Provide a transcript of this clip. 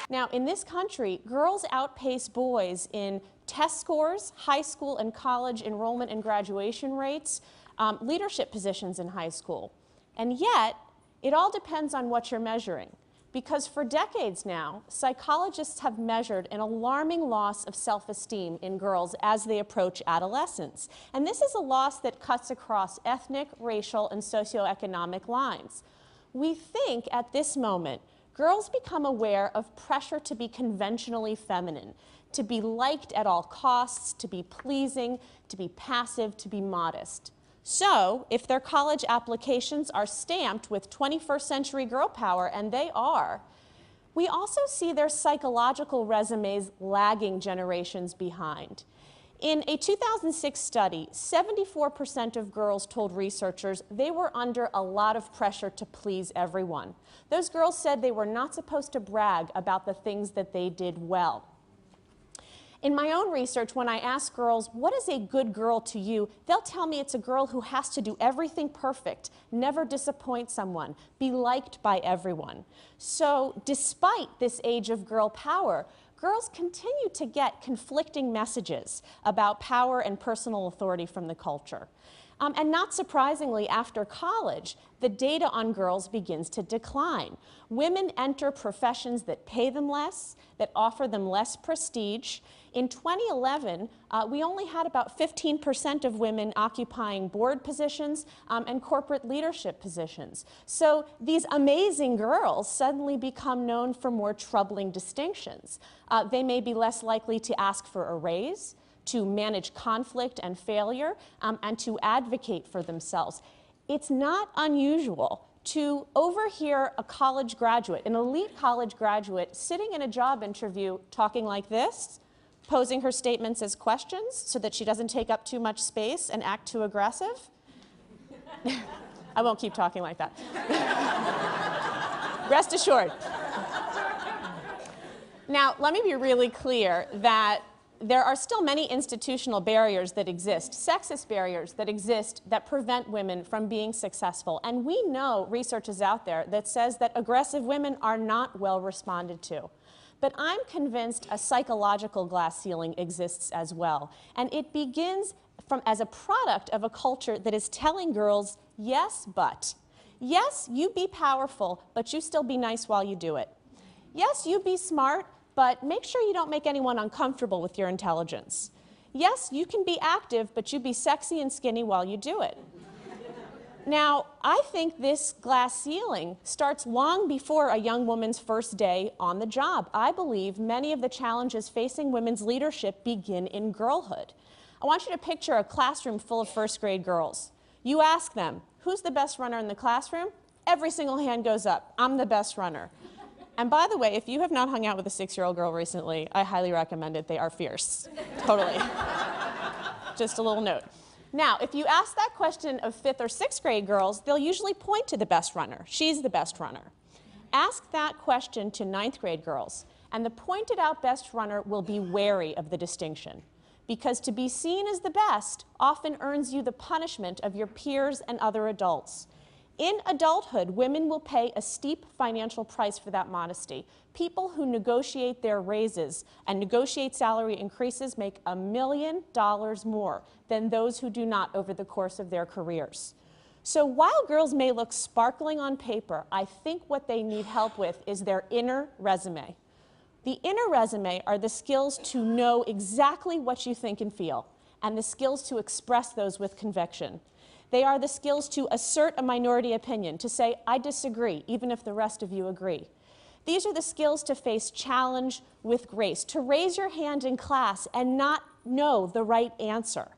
Now, in this country, girls outpace boys in test scores, high school and college enrollment and graduation rates, leadership positions in high school. And yet, it all depends on what you're measuring. Because for decades now, psychologists have measured an alarming loss of self-esteem in girls as they approach adolescence. And this is a loss that cuts across ethnic, racial, and socioeconomic lines. We think at this moment, girls become aware of pressure to be conventionally feminine, to be liked at all costs, to be pleasing, to be passive, to be modest. So, if their college applications are stamped with 21st century girl power, and they are, we also see their psychological resumes lagging generations behind. In a 2006 study, 74% of girls told researchers they were under a lot of pressure to please everyone. Those girls said they were not supposed to brag about the things that they did well. In my own research, when I ask girls, what is a good girl to you, they'll tell me it's a girl who has to do everything perfect, never disappoint someone, be liked by everyone. So despite this age of girl power, girls continue to get conflicting messages about power and personal authority from the culture. And not surprisingly, after college, the data on girls begins to decline. Women enter professions that pay them less, that offer them less prestige. In 2011, we only had about 15% of women occupying board positions and corporate leadership positions. So these amazing girls suddenly become known for more troubling distinctions. They may be less likely to ask for a raise, to manage conflict and failure, and to advocate for themselves. It's not unusual to overhear a college graduate, an elite college graduate, sitting in a job interview talking like this, posing her statements as questions so that she doesn't take up too much space and act too aggressive. I won't keep talking like that. Rest assured. Now, let me be really clear that there are still many institutional barriers that exist, sexist barriers that exist that prevent women from being successful. And we know research is out there that says that aggressive women are not well responded to. But I'm convinced a psychological glass ceiling exists as well. And it begins as a product of a culture that is telling girls, yes, but. Yes, you be powerful, but you still be nice while you do it. Yes, you be smart, but make sure you don't make anyone uncomfortable with your intelligence. Yes, you can be active, but you be sexy and skinny while you do it. Now, I think this glass ceiling starts long before a young woman's first day on the job. I believe many of the challenges facing women's leadership begin in girlhood. I want you to picture a classroom full of first grade girls. You ask them, who's the best runner in the classroom? Every single hand goes up. I'm the best runner. And by the way, if you have not hung out with a 6-year-old girl recently, I highly recommend it. They are fierce. Totally. Just a little note. Now, if you ask that question of 5th or 6th grade girls, they'll usually point to the best runner. She's the best runner. Ask that question to 9th grade girls, and the pointed out best runner will be wary of the distinction. Because to be seen as the best often earns you the punishment of your peers and other adults. In adulthood, women will pay a steep financial price for that modesty. People who negotiate their raises and negotiate salary increases make $1 million more than those who do not over the course of their careers. So while girls may look sparkling on paper, I think what they need help with is their inner resume. The inner resume are the skills to know exactly what you think and feel, and the skills to express those with conviction. They are the skills to assert a minority opinion, to say, I disagree, even if the rest of you agree. These are the skills to face challenge with grace, to raise your hand in class and not know the right answer.